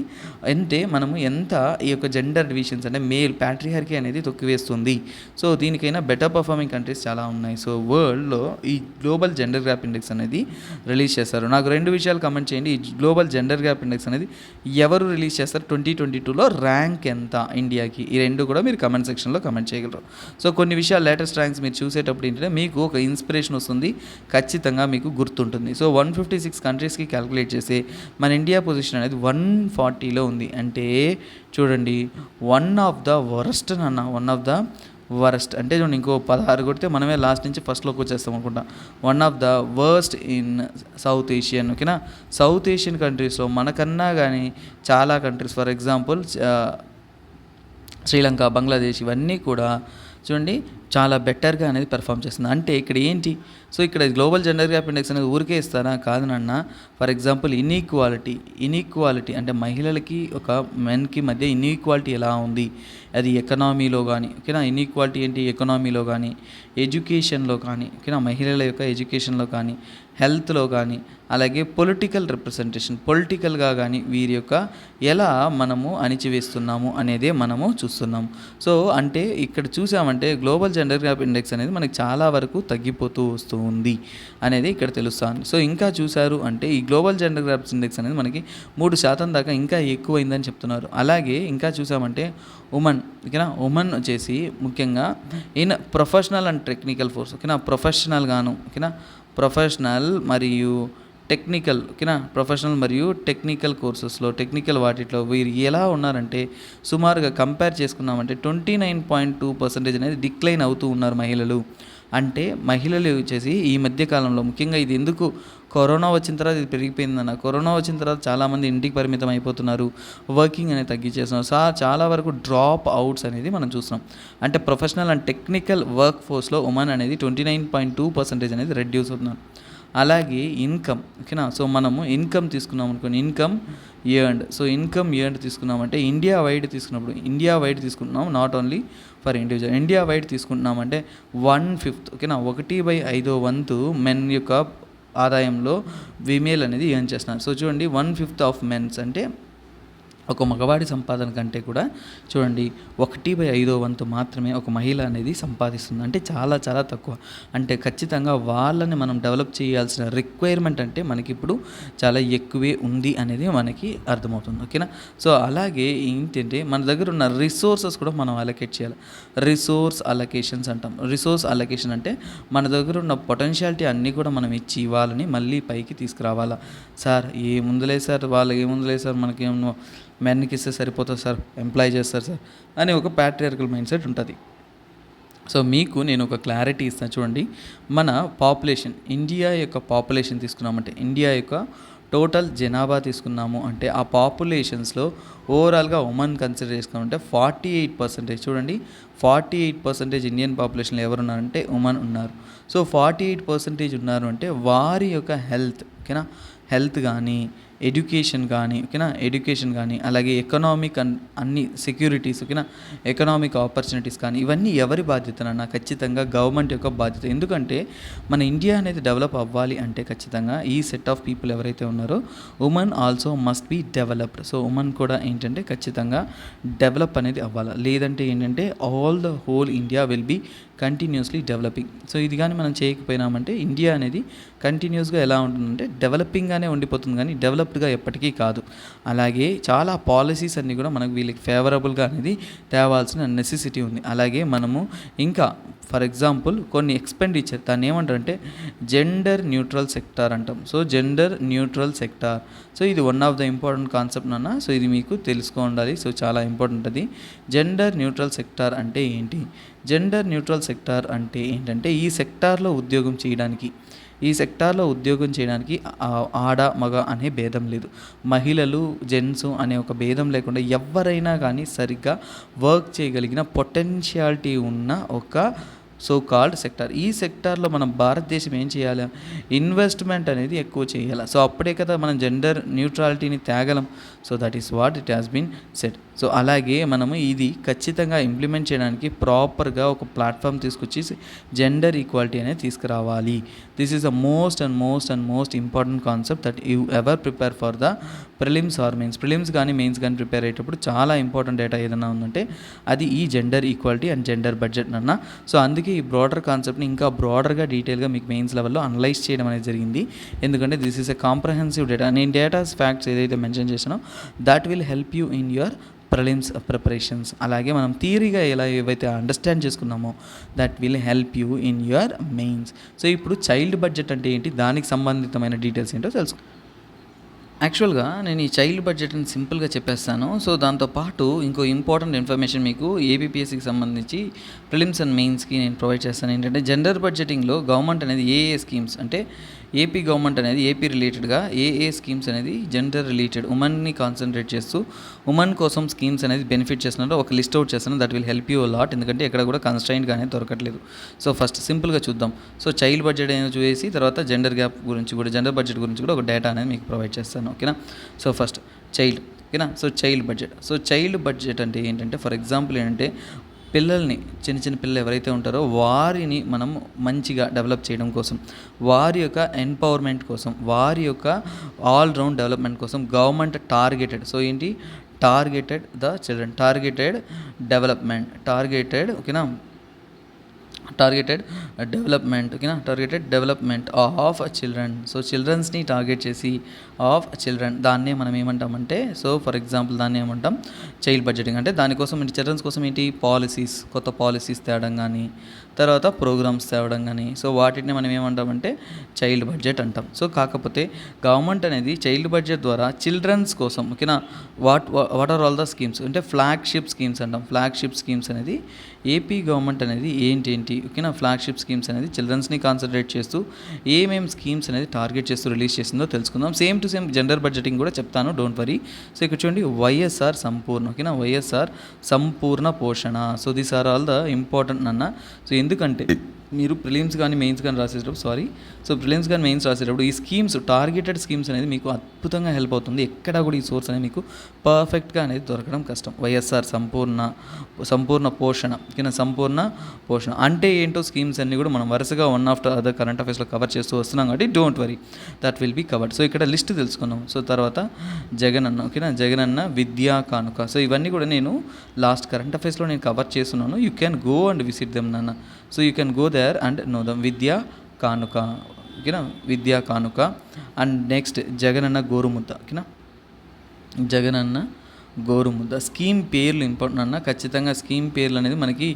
అంటే మనము ఎంత ఈ యొక్క జెండర్ డివిజన్స్ అంటే మేల్ ప్యాట్రియార్కీ అనేది తొక్కివేస్తుంది. సో దీనికైనా బెటర్ పర్ఫార్మింగ్ కంట్రీస్ చాలా ఉన్నాయి. సో వరల్డ్లో ఈ గ్లోబల్ జెండర్ గ్యాప్ ఇండెక్స్ అనేది రిలీజ్ చేస్తారు. నాకు 2 విషయాలు కమెంట్ చేయండి. ఈ గ్లోబల్ జెండర్ గ్యాప్ ఇండెక్స్ అనేది ఎవరు రిలీజ్ చేస్తారు, 2022లో ర్యాంక్ ఎంత ఇండియాకి, ఈ 2 కూడా మీరు కమెంట్ సెక్షన్లో కమెంట్ చేయగలరు. సో కొన్ని విషయాలు లేటెస్ట్ ర్యాంక్స్ మీరు చూసేటప్పుడు ఏంటంటే మీకు ఒక ఇన్స్పిరేషన్ వస్తుంది, ఖచ్చితంగా మీకు గుర్తుంటుంది. సో 156 కంట్రీస్కి క్యాలిక్యులేట్ చేసి మన ఇండియా పొజిషన్ అనేది 140లో ఉంది. అంటే చూడండి వన్ ఆఫ్ ద వరస్ట్ అంటే చూడండి, ఇంకో 16 కొడితే మనమే లాస్ట్ నుంచి ఫస్ట్లోకి వచ్చేస్తాం అనుకుంటా. One of the worst in south Asian ఓకేనా. సౌత్ ఏషియన్ కంట్రీస్లో మనకన్నా కానీ చాలా countries for example Sri Lanka, Bangladesh ఇవన్నీ కూడా చూడండి చాలా బెటర్గా అనేది పెర్ఫామ్ చేస్తుంది. అంటే ఇక్కడ ఏంటి, సో ఇక్కడ గ్లోబల్ జెండర్ గ్యాప్ ఇండెక్స్ అనేది ఊరికే ఇస్తారా, కాదు నాన్న. ఫర్ ఎగ్జాంపుల్ ఇన్ఈక్వాలిటీ అంటే మహిళలకి ఒక మెన్కి మధ్య ఇన్ఈక్వాలిటీ ఎలా ఉంది, అది ఎకనామీలో కానీ ఓకేనా. ఇన్ఈక్వాలిటీ ఏంటి, ఎకనామీలో కానీ ఎడ్యుకేషన్లో కానీ ఓకేనా, మహిళల యొక్క ఎడ్యుకేషన్లో కానీ హెల్త్లో కానీ అలాగే పొలిటికల్ రిప్రజెంటేషన్ పొలిటికల్గా కానీ వీరి యొక్క ఎలా మనము అణిచివేస్తున్నాము అనేదే మనము చూస్తున్నాము. సో అంటే ఇక్కడ చూసామంటే గ్లోబల్ జెండర్ గ్యాప్ ఇండెక్స్ అనేది మనకి చాలా వరకు తగ్గిపోతూ వస్తూ ఉంది అనేది ఇక్కడ తెలుస్తుంది. సో ఇంకా చూశారు అంటే ఈ గ్లోబల్ జెండర్ గ్యాప్ ఇండెక్స్ అనేది మనకి 3% దాకా ఇంకా ఎక్కువైందని చెప్తున్నారు. అలాగే ఇంకా చూసామంటే ఉమెన్ ఓకేనా, ఉమెన్ వచ్చేసి ముఖ్యంగా in professional and technical force ఓకేనా, ప్రొఫెషనల్ మరియు టెక్నికల్ ఓకేనా, ప్రొఫెషనల్ మరియు టెక్నికల్ కోర్సెస్లో టెక్నికల్ వాటిలో వీరు ఎలా ఉన్నారంటే సుమారుగా కంపేర్ చేసుకున్నామంటే 29.2% అనేది డిక్లైన్ అవుతూ ఉన్నారు మహిళలు. అంటే మహిళలు వచ్చేసి ఈ మధ్యకాలంలో ముఖ్యంగా ఇది ఎందుకు కరోనా వచ్చిన తర్వాత ఇది పెరిగిపోయిందన్న. కరోనా వచ్చిన తర్వాత చాలామంది ఇంటికి పరిమితం అయిపోతున్నారు, వర్కింగ్ అనేది తగ్గించేస్తున్నారు. చాలా వరకు డ్రాప్ అవుట్స్ అనేది మనం చూస్తున్నాం. అంటే ప్రొఫెషనల్ అండ్ టెక్నికల్ వర్క్ ఫోర్స్లో ఉమెన్ అనేది 29.2% అనేది రెడ్యూస్ అవుతున్నారు. అలాగే ఇన్కమ్ ఓకేనా. సో మనము ఇన్కమ్ తీసుకున్నాం అనుకోండి, ఇన్కమ్ ఎర్న్డ్ తీసుకున్నామంటే ఇండియా వైడ్ తీసుకుంటున్నాం, not only for individual. India wide తీసుకుంటున్నామంటే 1/5 ఓకేనా, 1/5 వంతు మెన్ యొక్క ఆదాయంలో ఫీమేల్ అనేది ఎర్న్ చేస్తున్నారు. సో చూడండి 1/5 ఆఫ్ మెన్స్ అంటే ఒక మగవాడి సంపాదన కంటే కూడా చూడండి 1/5 వంతు మాత్రమే ఒక మహిళ అనేది సంపాదిస్తుంది. అంటే చాలా చాలా తక్కువ. అంటే ఖచ్చితంగా వాళ్ళని మనం డెవలప్ చేయాల్సిన రిక్వైర్మెంట్ అంటే మనకి ఇప్పుడు చాలా ఎక్కువే ఉంది అనేది మనకి అర్థమవుతుంది ఓకేనా. సో అలాగే ఏంటంటే మన దగ్గర ఉన్న రిసోర్సెస్ కూడా మనం అలొకేట్ చేయాలి. రిసోర్స్ అలొకేషన్స్ అంటాం. రిసోర్స్ అలొకేషన్ అంటే మన దగ్గర ఉన్న పొటెన్షియాలిటీ అన్నీ కూడా మనం ఇచ్చి వాళ్ళని మళ్ళీ పైకి తీసుకురావాలా. సార్ ఏముందులే సార్ మనకేమో మెన్కి ఇస్తే సరిపోతుంది సార్, ఎంప్లాయ్ చేస్తారు సార్ అని ఒక ప్యాట్రియార్కల్ మైండ్ సెట్ ఉంటుంది. సో మీకు నేను ఒక క్లారిటీ ఇస్తాను చూడండి. మన పాపులేషన్ ఇండియా యొక్క పాపులేషన్ తీసుకున్నామంటే ఇండియా యొక్క టోటల్ జనాభా తీసుకున్నాము అంటే ఆ పాపులేషన్స్లో ఓవరాల్గా ఉమెన్ కన్సిడర్ చేసుకున్నామంటే 48% చూడండి 48% ఇండియన్ పాపులేషన్లో ఎవరున్నారంటే ఉమెన్ ఉన్నారు. సో 48% ఉన్నారు అంటే వారి యొక్క హెల్త్ కానీ ఎడ్యుకేషన్ కానీ అలాగే ఎకనామిక్ అన్ని సెక్యూరిటీస్ ఎకనామిక్ ఆపర్చునిటీస్ కానీ ఇవన్నీ ఎవరి బాధ్యతనన్నా ఖచ్చితంగా గవర్నమెంట్ యొక్క బాధ్యత. ఎందుకంటే మన ఇండియా అనేది డెవలప్ అవ్వాలి అంటే ఖచ్చితంగా ఈ సెట్ ఆఫ్ పీపుల్ ఎవరైతే ఉన్నారో women also must be developed. So women కూడా ఏంటంటే ఖచ్చితంగా డెవలప్ అనేది అవ్వాలి. లేదంటే ఏంటంటే all the whole India will be continuously developing. So ఇది కానీ మనం చేయకపోయినామంటే ఇండియా అనేది కంటిన్యూస్గా ఎలా ఉంటుందంటే డెవలపింగ్గానే ఉండిపోతుంది కానీ డెవలప్డ్గా ఎప్పటికీ కాదు. అలాగే చాలా పాలసీస్ అన్నీ కూడా మనకు వీళ్ళకి ఫేవరబుల్గా అనేది తేవాల్సిన నెసెసిటీ ఉంది. అలాగే మనము ఇంకా ఫర్ ఎగ్జాంపుల్ కొన్ని ఎక్స్పెండిచర్ దాన్ని ఏమంటారంటే జెండర్ న్యూట్రల్ సెక్టార్ అంటాం. So gender neutral sector so ఇది one of the important concept నాన్న. సో ఇది మీకు తెలుసుకో ఉండాలి. సో చాలా ఇంపార్టెంట్ అది. జెండర్ న్యూట్రల్ సెక్టార్ అంటే ఏంటి, జెండర్ న్యూట్రల్ సెక్టార్ అంటే ఏంటంటే ఈ సెక్టార్లో ఉద్యోగం చేయడానికి ఆడ మగ అనే భేదం లేదు. మహిళలు జెంట్స్ అనే ఒక భేదం లేకుండా ఎవరైనా కానీ సరిగ్గా వర్క్ చేయగలిగిన పొటెన్షియాలిటీ ఉన్న ఒక సో కాల్డ్ సెక్టార్. ఈ సెక్టార్లో మనం భారతదేశం ఏం చేయాలి, ఇన్వెస్ట్మెంట్ అనేది ఎక్కువ చేయాలి. సో అప్పుడే కదా మనం జెండర్ న్యూట్రాలిటీని తేగలం. So that is what it has been set. So అలాగే మనము ఇది ఖచ్చితంగా ఇంప్లిమెంట్ చేయడానికి ప్రాపర్గా ఒక ప్లాట్ఫామ్ తీసుకొచ్చి జెండర్ ఈక్వాలిటీ అనేది తీసుకురావాలి. This is the most important concept that you ever prepare for the prelims or mains. Prelims కానీ మెయిన్స్ కానీ ప్రిపేర్ అయ్యేటప్పుడు చాలా ఇంపార్టెంట్ డేటా ఏదైనా ఉందంటే అది ఈ gender equality and gender budget అన్న. సో అందుకే ఈ బ్రాడర్ కాన్సెప్ట్ని ఇంకా బ్రాడర్గా డీటెయిల్గా మీకు మెయిన్స్ లెవెల్లో అనలైజ్ చేయడం అనేది జరిగింది. ఎందుకంటే this is a comprehensive data. నేను డేటాస్ ఫ్యాక్ట్స్ ఏదైతే మెన్షన్ చేశానో that will help you in your prelims preparations. అలాగే మనం థియరీగా ఎలా ఏవైతే అండర్స్టాండ్ చేసుకున్నామో that will help you in your mains. So ఇప్పుడు చైల్డ్ బడ్జెట్ అంటే ఏంటి, దానికి సంబంధితమైన డీటెయిల్స్ ఏంటో తెలుసుకో. యాక్చువల్గా నేను ఈ చైల్డ్ బడ్జెట్ని సింపుల్గా చెప్పేస్తాను. సో దాంతోపాటు ఇంకో ఇంపార్టెంట్ ఇన్ఫర్మేషన్ మీకు ఏపీపీఎస్సీకి సంబంధించి ప్రిలిమ్స్ అండ్ మెయిన్స్కి నేను ప్రొవైడ్ చేస్తాను. ఏంటంటే జెండర్ బడ్జెటింగ్లో గవర్నమెంట్ అనేది ఏ స్కీమ్స్ అంటే ఏపీ గవర్నమెంట్ అనేది ఏపీ రిలేటెడ్గా ఏ స్కీమ్స్ అనేది జెండర్ రిలేటెడ్ ఉమెన్ని కాన్సన్ట్రేట్ చేస్తూ ఉమెన్ కోసం స్కీమ్స్ అనేది బెనిఫిట్ చేస్తున్నారో ఒక లిస్ట్ అవుట్ చేస్తాను. That will help you lot. ఎందుకంటే ఎక్కడ కూడా కన్స్ట్రైంట్గా అనేది దొరకట్లేదు. సో ఫస్ట్ సింపుల్గా చూద్దాం. సో చైల్డ్ బడ్జెట్ అనేది చూసి తర్వాత జెండర్ గ్యాప్ గురించి కూడా జెండర్ బడ్జెట్ గురించి కూడా ఒక డేటా అనేది మీకు ప్రొవైడ్ చేస్తాను. ఓకేనా. So first child. ఓకేనా. సో చైల్డ్ బడ్జెట్ అంటే ఏంటంటే ఫర్ ఎగ్జాంపుల్ ఏంటంటే పిల్లల్ని చిన్న పిల్లలు ఎవరైతే ఉంటారో వారిని మనం మంచిగా డెవలప్ చేయడం కోసం, వారి యొక్క ఎంపవర్మెంట్ కోసం, వారి యొక్క ఆల్రౌండ్ డెవలప్మెంట్ కోసం గవర్నమెంట్ టార్గెటెడ్. సో ఏంటి targeted the children, targeted development, ఓకేనా, targeted development of children. So చిల్డ్రన్స్ని టార్గెట్ చేసి ఆఫ్ చిల్డ్రన్ దాన్నే మనం ఏమంటామంటే సో ఫర్ ఎగ్జాంపుల్ దాన్ని ఏమంటాం చైల్డ్ బడ్జెటింగ్. అంటే దానికోసం చిల్డ్రన్స్ కోసం ఏంటి కొత్త పాలసీస్ తేవడం కానీ తర్వాత ప్రోగ్రామ్స్ తేవడం కానీ సో వాటిని మనం ఏమంటామంటే చైల్డ్ బడ్జెట్ అంటాం. సో కాకపోతే గవర్నమెంట్ అనేది చైల్డ్ బడ్జెట్ ద్వారా చిల్డ్రన్స్ కోసం ఓకేనా what are all the schemes అంటే ఫ్లాగ్షిప్ స్కీమ్స్ అంటాం. ఫ్లాగ్షిప్ స్కీమ్స్ అనేది ఏపీ గవర్నమెంట్ అనేది ఏంటి ఓకేనా ఫ్లాగ్షిప్ స్కీమ్స్ అనేది చిల్డ్రన్స్ని కాన్సన్ట్రేట్ చేస్తూ ఏమేం స్కీమ్స్ అనేది టార్గెట్ చేస్తూ రిలీజ్ చేసిందో తెలుసుకుందాం. Same to same gender budgeting కూడా చెప్తాను, డోంట్ వరీ. సో ఇక్కడ చూడండి వైఎస్ఆర్ సంపూర్ణ ఓకేనా YSR Sampoorna Poshana. So these are all the important అన్న. సో ఎందుకంటే మీరు ప్రిలిమ్స్ కానీ మెయిన్స్ కానీ రాసేటప్పుడు ఈ స్కీమ్స్ టార్గెటెడ్ స్కీమ్స్ అనేది మీకు అద్భుతంగా హెల్ప్ అవుతుంది. ఎక్కడ కూడా ఈ సోర్స్ అనేది మీకు పర్ఫెక్ట్గా అనేది దొరకడం కష్టం. వైఎస్ఆర్ సంపూర్ణ పోషణ ఓకేనా సంపూర్ణ పోషణ అంటే ఏంటో స్కీమ్స్ అన్నీ కూడా మనం వరుసగా వన్ ఆఫ్టర్ అదర్ కరెంట్ అఫైర్స్లో కవర్ చేస్తూ వస్తున్నాం కాబట్టి don't worry that will be covered. So ఇక్కడ లిస్ట్ తెలుసుకున్నాం. సో తర్వాత జగనన్న ఓకేనా జగనన్న విద్యా కానుక. సో ఇవన్నీ కూడా నేను లాస్ట్ కరెంట్ అఫైర్స్లో నేను కవర్ చేస్తున్నాను. You can go and visit them నాన్న. So you can go there and know them. Vidya Kanuka ఓకేనా విద్యా కానుక. అండ్ నెక్స్ట్ జగనన్న గోరుముద్ద ఓకేనా జగనన్న గోరుముద్ద. స్కీమ్ పేర్లు ఇంపార్టెంట్ అన్న. ఖచ్చితంగా స్కీమ్ పేర్లు అనేది మనకి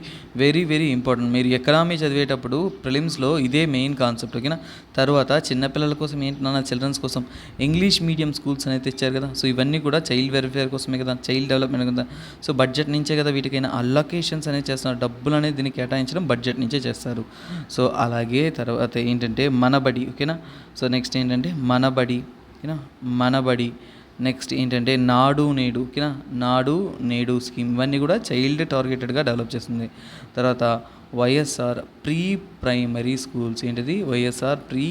వెరీ వెరీ ఇంపార్టెంట్. మీరు ఎకనామీ చదివేటప్పుడు ప్రిలిమ్స్లో ఇదే మెయిన్ కాన్సెప్ట్ ఓకేనా. తర్వాత చిన్నపిల్లల కోసం ఏంటన్నా చిల్డ్రన్స్ కోసం ఇంగ్లీష్ మీడియం స్కూల్స్ అనేది తెచ్చారు కదా. సో ఇవన్నీ కూడా చైల్డ్ వెల్ఫేర్ కోసమే కదా, చైల్డ్ డెవలప్మెంట్ కదా. సో బడ్జెట్ నుంచే కదా వీటికైనా అలొకేషన్స్ అనేది చేస్తున్నారు. డబ్బులు అనేది దీనికి కేటాయించడం బడ్జెట్ నుంచే చేస్తారు. సో అలాగే తర్వాత ఏంటంటే మనబడి ఓకేనా. సో నెక్స్ట్ ఏంటంటే మనబడి ఓకేనా మనబడి. నెక్స్ట్ ఏంటంటే నాడు నేడు ఓకేనా నాడు నేడు స్కీమ్. ఇవన్నీ కూడా చైల్డ్ టార్గెటెడ్గా డెవలప్ చేస్తుంది. తర్వాత వైఎస్ఆర్ ప్రీ ప్రైమరీ స్కూల్స్. ఏంటిది YSR pre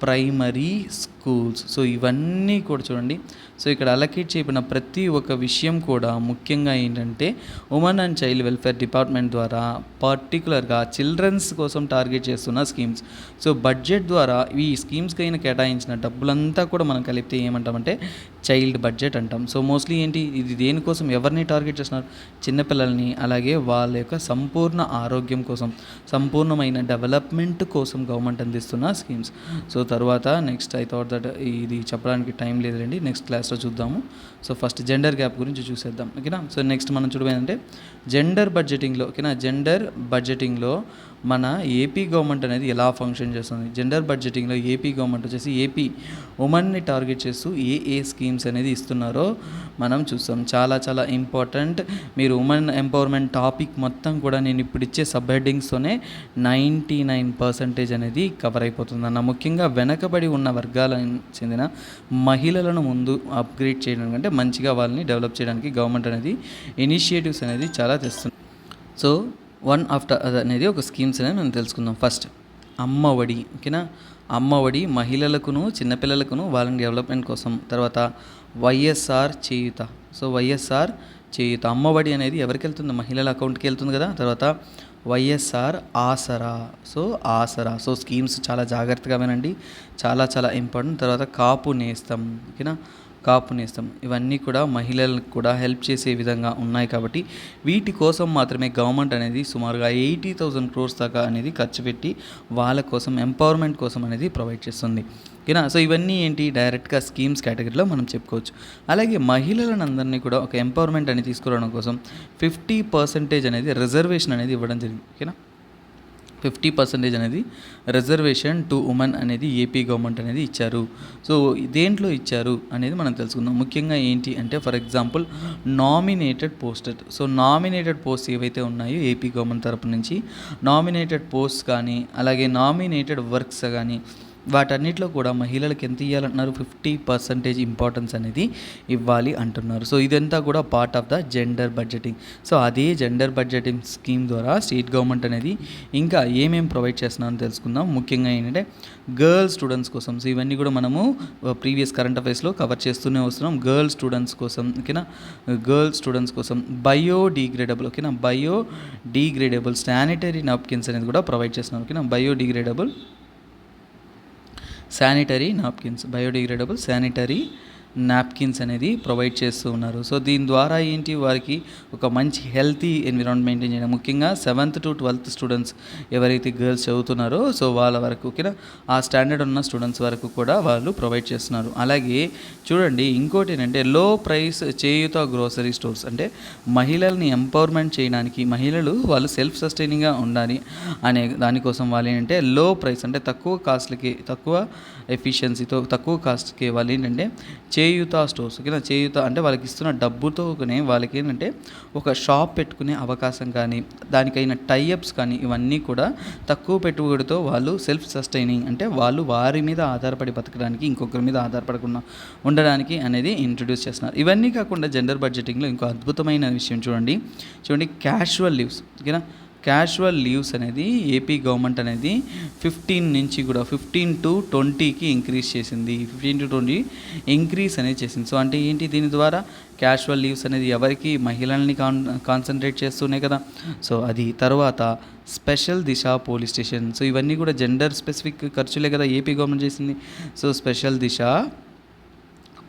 primary schools. So ఇవన్నీ కూడా చూడండి. సో ఇక్కడ అలొకేట్ చేయబడిన ప్రతి ఒక్క విషయం కూడా ముఖ్యంగా ఏంటంటే women and child welfare department ద్వారా పర్టికులర్గా చిల్డ్రన్స్ కోసం టార్గెట్ చేస్తున్న స్కీమ్స్. సో బడ్జెట్ ద్వారా ఈ స్కీమ్స్కి అయినా కేటాయించిన డబ్బులంతా కూడా మనం కలిపితే ఏమంటామంటే చైల్డ్ బడ్జెట్ అంటాం. సో మోస్ట్లీ ఏంటి ఇది దేనికోసం ఎవరిని టార్గెట్ చేస్తున్నారు చిన్నపిల్లల్ని, అలాగే వాళ్ళ యొక్క సంపూర్ణ ఆరోగ్యం కోసం సంపూర్ణమైన డెవలప్మెంట్ కోసం గవర్నమెంట్ అందిస్తున్న స్కీమ్స్. సో తర్వాత నెక్స్ట్ ఐ థాట్ దట్ ఇది చెప్పడానికి టైం లేదండి, నెక్స్ట్ క్లాస్లో చూద్దాము. సో ఫస్ట్ జెండర్ గ్యాప్ గురించి చూసేద్దాం ఓకేనా. సో నెక్స్ట్ మనం చూడబోయేంటే జెండర్ బడ్జెటింగ్లో ఓకేనా, జెండర్ బడ్జెటింగ్లో మన ఏపీ గవర్నమెంట్ అనేది ఎలా ఫంక్షన్ చేస్తుంది, జెండర్ బడ్జెటింగ్లో ఏపీ గవర్నమెంట్ వచ్చేసి ఏపీ ఉమెన్ని టార్గెట్ చేస్తూ ఏ స్కీమ్స్ అనేది ఇస్తున్నారో మనం చూస్తాం. చాలా చాలా ఇంపార్టెంట్. మీరు ఉమెన్ ఎంపవర్మెంట్ టాపిక్ మొత్తం కూడా నేను ఇప్పుడు ఇచ్చే సబ్ హెడ్డింగ్స్తోనే 99% అనేది కవర్ అయిపోతుంది అన్న. ముఖ్యంగా వెనకబడి ఉన్న వర్గాలకు చెందిన మహిళలను ముందు అప్గ్రేడ్ చేయడానికి, అంటే మంచిగా వాళ్ళని డెవలప్ చేయడానికి గవర్నమెంట్ అనేది ఇనిషియేటివ్స్ అనేది చాలా తెస్తుంది. సో వన్ ఆఫ్టర్ అదర్ అనేది ఒక స్కీమ్స్ అనేది మనం తెలుసుకుందాం. ఫస్ట్ అమ్మఒడి, ఓకేనా, అమ్మఒడి మహిళలకును చిన్నపిల్లలకును వాళ్ళని డెవలప్మెంట్ కోసం. తర్వాత వైఎస్ఆర్ చేయూత. సో వైఎస్ఆర్ చేయూత అమ్మఒడి అనేది ఎవరికి వెళ్తుంది, మహిళల అకౌంట్కి వెళ్తుంది కదా. తర్వాత వైఎస్ఆర్ ఆసరా. సో ఆసరా, సో స్కీమ్స్ చాలా జాగ్రత్తగా వినండి, చాలా చాలా ఇంపార్టెంట్. తర్వాత కాపు నేస్తం, ఓకేనా, కాపు నేస్తం. ఇవన్నీ కూడా మహిళలకు కూడా హెల్ప్ చేసే విధంగా ఉన్నాయి కాబట్టి వీటి కోసం మాత్రమే గవర్నమెంట్ అనేది సుమారుగా 80,000 crores దాకా అనేది ఖర్చు పెట్టి వాళ్ళ కోసం ఎంపవర్మెంట్ కోసం అనేది ప్రొవైడ్ చేస్తుంది, ఓకేనా. సో ఇవన్నీ ఏంటి, డైరెక్ట్గా స్కీమ్స్ కేటగిరీలో మనం చెప్పుకోవచ్చు. అలాగే మహిళలను అందరినీ కూడా ఒక ఎంపవర్మెంట్ అనేది తీసుకురావడం కోసం 50% అనేది రిజర్వేషన్ అనేది ఇవ్వడం జరిగింది, ఓకేనా. 50% అనేది రిజర్వేషన్ టు ఉమెన్ అనేది ఏపీ గవర్నమెంట్ అనేది ఇచ్చారు. సో దేంట్లో ఇచ్చారు అనేది మనం తెలుసుకుందాం. ముఖ్యంగా ఏంటి అంటే, for example nominated posted. So nominated post ఏవైతే ఉన్నాయో ఏపీ గవర్నమెంట్ తరపు నుంచి నామినేటెడ్ పోస్ట్ కానీ, అలాగే నామినేటెడ్ వర్క్స్ కానీ, వాటన్నిటిలో కూడా మహిళలకు ఎంత ఇవ్వాలంటున్నారు, 50% ఇంపార్టెన్స్ అనేది ఇవ్వాలి అంటున్నారు. సో ఇదంతా కూడా part of the gender budgeting. So అదే జెండర్ బడ్జెటింగ్ స్కీమ్ ద్వారా స్టేట్ గవర్నమెంట్ అనేది ఇంకా ఏమేమి ప్రొవైడ్ చేస్తున్నారని తెలుసుకుందాం. ముఖ్యంగా ఏంటంటే గర్ల్స్ స్టూడెంట్స్ కోసం. సో ఇవన్నీ కూడా మనము ప్రీవియస్ కరెంట్ అఫైర్స్లో కవర్ చేస్తూనే వస్తున్నాం. గర్ల్స్ స్టూడెంట్స్ కోసం, ఓకేనా, గర్ల్స్ స్టూడెంట్స్ కోసం బయోడిగ్రేడబుల్, ఓకేనా, బయోడిగ్రేడబుల్ శానిటరీ నాప్కిన్స్ అనేది కూడా ప్రొవైడ్ చేస్తున్నాం, ఓకేనా. Biodegradable sanitary napkins, biodegradable sanitary napkins అనేది ప్రొవైడ్ చేస్తూ ఉన్నారు. సో దీని ద్వారా ఏంటి, వారికి ఒక మంచి హెల్తీ ఎన్విరాన్మెంట్ మెయింటైన్ చేయడం. ముఖ్యంగా 7th to 12th స్టూడెంట్స్ ఎవరైతే గర్ల్స్ చదువుతున్నారో సో వాళ్ళ వరకు, ఓకేనా, ఆ స్టాండర్డ్ ఉన్న స్టూడెంట్స్ వరకు కూడా వాళ్ళు ప్రొవైడ్ చేస్తున్నారు. అలాగే చూడండి ఇంకోటి ఏంటంటే లో ప్రైస్ చేయూత గ్రోసరీ స్టోర్స్. అంటే మహిళల్ని ఎంపవర్మెంట్ చేయడానికి, మహిళలు వాళ్ళు సెల్ఫ్ సస్టైనింగ్గా ఉండాలి అనే దానికోసం వాళ్ళు ఏంటంటే లో ప్రైస్, అంటే తక్కువ కాస్ట్లకి, తక్కువ ఎఫిషియన్సీతో, తక్కువ కాస్ట్కి వాళ్ళు ఏంటంటే చేయూత స్టోర్స్, ఓకేనా. చేయూత అంటే వాళ్ళకి ఇస్తున్న డబ్బుతోనే వాళ్ళకి ఏంటంటే ఒక షాప్ పెట్టుకునే అవకాశం కానీ, దానికైన టైఅప్స్ కానీ, ఇవన్నీ కూడా తక్కువ పెట్టుబడితో వాళ్ళు సెల్ఫ్ సస్టైనింగ్, అంటే వాళ్ళు వారి మీద ఆధారపడి బతకడానికి, ఇంకొకరి మీద ఆధారపడకుండా ఉండడానికి అనేది ఇంట్రడ్యూస్ చేస్తున్నారు. ఇవన్నీ కాకుండా జెండర్ బడ్జెటింగ్లో ఇంకో అద్భుతమైన విషయం చూడండి క్యాజువల్ లీవ్స్, ఓకేనా. క్యాజువల్ లీవ్స్ అనేది ఏపీ గవర్నమెంట్ అనేది 15 to 20కి ఇంక్రీజ్ చేసింది. 15 to 20 ఇంక్రీజ్ అనేది చేసింది. సో అంటే ఏంటి, దీని ద్వారా క్యాజువల్ లీవ్స్ అనేది ఎవరికి, మహిళల్ని కాన్సన్ట్రేట్ చేస్తూనే కదా. సో అది తర్వాత స్పెషల్ దిశ పోలీస్ స్టేషన్. సో ఇవన్నీ కూడా జెండర్ స్పెసిఫిక్ ఖర్చులే కదా ఏపీ గవర్నమెంట్ చేసింది. సో స్పెషల్ దిశ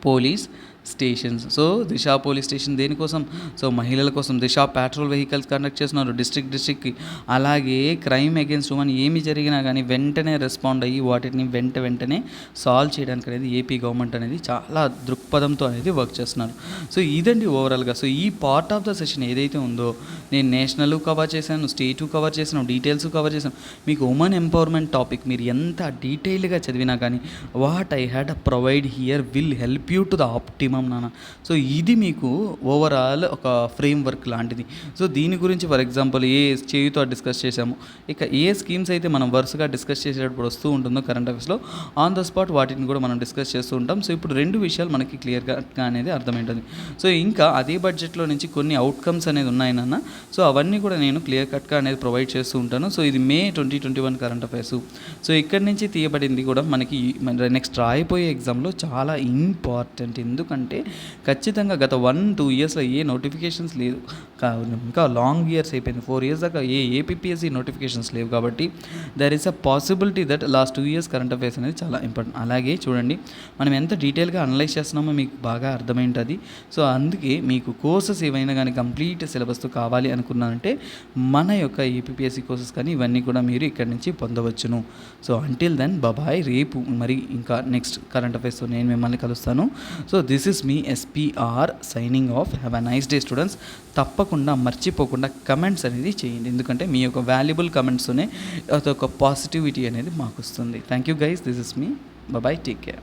పోలీస్ స్టేషన్స్. సో దిశ పోలీస్ స్టేషన్ దేనికోసం, సో మహిళల కోసం. దిశ పెట్రోల్ వెహికల్స్ కండక్ట్ చేస్తున్నారు డిస్ట్రిక్ట్కి. అలాగే క్రైమ్ అగేన్స్ట్ ఉమెన్ ఏమి జరిగినా కానీ వెంటనే రెస్పాండ్ అయ్యి వాటిని వెంటనే సాల్వ్ చేయడానికి అనేది ఏపీ గవర్నమెంట్ అనేది చాలా దృక్పథంతో అనేది వర్క్ చేస్తున్నారు. సో ఇదండి ఓవరాల్గా. సో ఈ పార్ట్ ఆఫ్ ద సెషన్ ఏదైతే ఉందో, నేను నేషనల్ కవర్ చేశాను, స్టేటు కవర్ చేశాను, డీటెయిల్స్ కవర్ చేశాను. మీకు ఉమెన్ ఎంపవర్మెంట్ టాపిక్ మీరు ఎంత డీటెయిల్డ్గా చదివినా కానీ what I had provide here will help you to the optimum నాన్న. సో ఇది మీకు ఓవరాల్ ఒక ఫ్రేమ్ వర్క్ లాంటిది. సో దీని గురించి ఫర్ ఎగ్జాంపుల్ ఏ చేయుతో డిస్కస్ చేసాము, ఇక ఏ స్కీమ్స్ అయితే మనం వరుసగా డిస్కస్ చేసేటప్పుడు వస్తూ ఉంటుందో కరెంట్ అఫైర్స్లో ఆన్ ద స్పాట్ వాటిని కూడా మనం డిస్కస్ చేస్తూ ఉంటాం. సో ఇప్పుడు రెండు విషయాలు మనకి క్లియర్గా అనేది అర్థమైంటుంది. సో ఇంకా అదే బడ్జెట్లో నుంచి కొన్ని అవుట్కమ్స్ అనేది ఉన్నాయి నాన్న. సో అవన్నీ కూడా నేను క్లియర్ కట్గా అనేది ప్రొవైడ్ చేస్తూ ఉంటాను. సో ఇది May 2021 కరెంట్ అఫైర్స్. సో ఇక్కడి నుంచి తీయబడింది కూడా మనకి నెక్స్ట్ రాయిపోయే ఎగ్జామ్లో చాలా ఇంపార్టెంట్. ఎందుకంటే ఖచ్చితంగా గత 1-2 ఇయర్స్లో ఏ నోటిఫికేషన్స్ లేదు, ఇంకా లాంగ్ ఇయర్స్ అయిపోయింది, 4 years దాకా ఏ ఏపీఎస్సీ నోటిఫికేషన్స్ లేవు. కాబట్టి there is a possibility that last 2 years current affairs అనేది చాలా ఇంపార్టెంట్. అలాగే చూడండి మనం ఎంత డీటెయిల్గా అనలైజ్ చేస్తున్నామో మీకు బాగా అర్థమైంటుంది. సో అందుకే మీకు కోర్సెస్ ఏవైనా కానీ కంప్లీట్ సిలబస్తో కావాలి అనుకున్నారంటే మన యొక్క ఏపీఎస్సీ కోర్సెస్ కానీ ఇవన్నీ కూడా మీరు ఇక్కడి నుంచి పొందవచ్చును. So until then bye. రేపు మరి ఇంకా నెక్స్ట్ కరెంట్ అఫైర్స్తో నేను మిమ్మల్ని కలుస్తాను. So this is me SPR signing off. Have a nice day students. తప్పకుండా మర్చిపోకుండా కమెంట్స్ అనేది చేయండి, ఎందుకంటే మీ యొక్క వాల్యుబుల్ కమెంట్స్తోనే అదొక పాజిటివిటీ అనేది మాకు వస్తుంది. Thank you guys, this is me. Bye, take care.